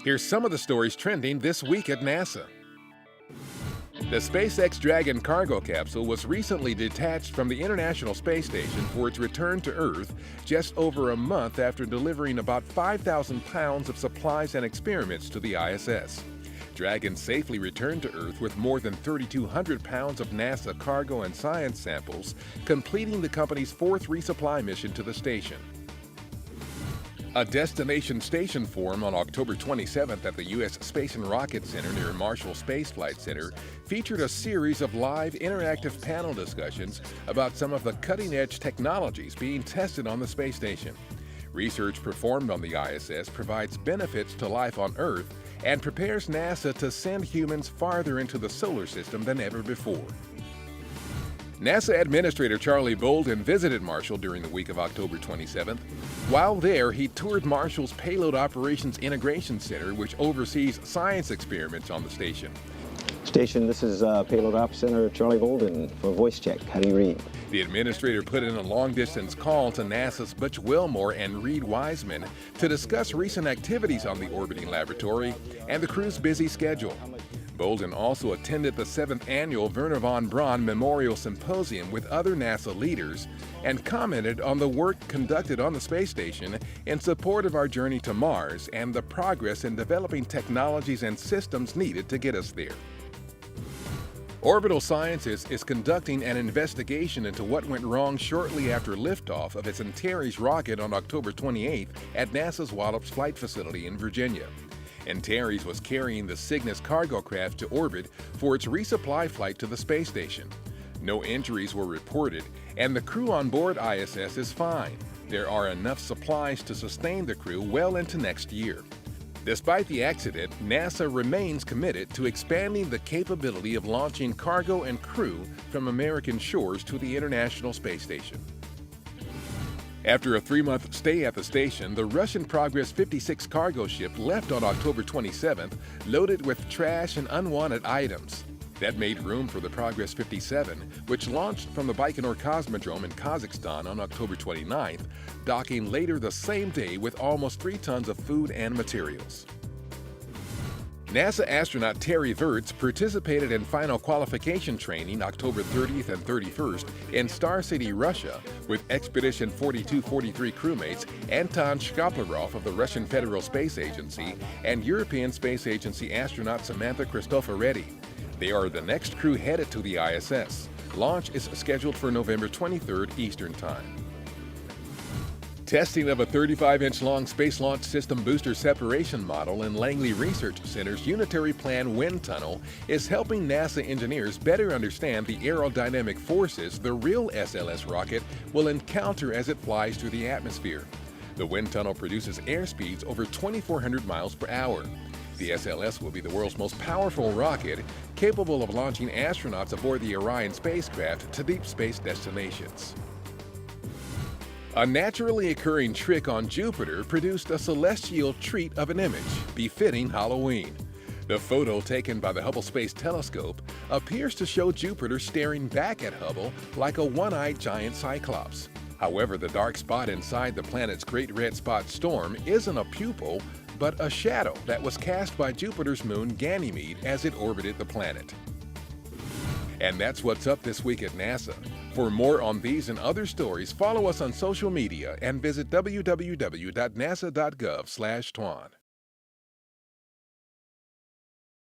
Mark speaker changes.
Speaker 1: Here's some of the stories trending this week at NASA. The SpaceX Dragon cargo capsule was recently detached from the International Space Station for its return to Earth just over a month after delivering about 5,000 pounds of supplies and experiments to the ISS. Dragon safely returned to Earth with more than 3,200 pounds of NASA cargo and science samples, completing the company's fourth resupply mission to the station. A destination station forum on October 27th at the U.S. Space and Rocket Center near Marshall Space Flight Center featured a series of live interactive panel discussions about some of the cutting-edge technologies being tested on the space station. Research performed on the ISS provides benefits to life on Earth and prepares NASA to send humans farther into the solar system than ever before. NASA Administrator Charlie Bolden visited Marshall during the week of October 27th. While there, he toured Marshall's Payload Operations Integration Center, which oversees science experiments on the station.
Speaker 2: Station, this is Payload Ops Center Charlie Bolden for voice check. How do you read?
Speaker 1: The administrator put in a long-distance call to NASA's Butch Wilmore and Reed Wiseman to discuss recent activities on the orbiting laboratory and the crew's busy schedule. Bolden also attended the 7th annual Wernher von Braun Memorial Symposium with other NASA leaders and commented on the work conducted on the space station in support of our journey to Mars and the progress in developing technologies and systems needed to get us there. Orbital Sciences is conducting an investigation into what went wrong shortly after liftoff of its Antares rocket on October 28th at NASA's Wallops Flight Facility in Virginia. Antares was carrying the Cygnus cargo craft to orbit for its resupply flight to the space station. No injuries were reported, and the crew on board ISS is fine. There are enough supplies to sustain the crew well into next year. Despite the accident, NASA remains committed to expanding the capability of launching cargo and crew from American shores to the International Space Station. After a 3-month stay at the station, the Russian Progress 56 cargo ship left on October 27th, loaded with trash and unwanted items. That made room for the Progress 57, which launched from the Baikonur Cosmodrome in Kazakhstan on October 29th, docking later the same day with almost 3 tons of food and materials. NASA astronaut Terry Virts participated in final qualification training October 30th and 31st in Star City, Russia, with Expedition 4243 crewmates Anton Shkaplerov of the Russian Federal Space Agency and European Space Agency astronaut Samantha Cristoforetti. They are the next crew headed to the ISS. Launch is scheduled for November 23rd Eastern Time. Testing of a 35-inch long Space Launch System booster separation model in Langley Research Center's Unitary Plan Wind Tunnel is helping NASA engineers better understand the aerodynamic forces the real SLS rocket will encounter as it flies through the atmosphere. The wind tunnel produces airspeeds over 2,400 miles per hour. The SLS will be the world's most powerful rocket, capable of launching astronauts aboard the Orion spacecraft to deep space destinations. A naturally occurring trick on Jupiter produced a celestial treat of an image befitting Halloween. The photo taken by the Hubble Space Telescope appears to show Jupiter staring back at Hubble like a one-eyed giant cyclops. However, the dark spot inside the planet's Great Red Spot Storm isn't a pupil, but a shadow that was cast by Jupiter's moon Ganymede as it orbited the planet. And that's what's up this week at NASA. For more on these and other stories, follow us on social media and visit www.nasa.gov/twan.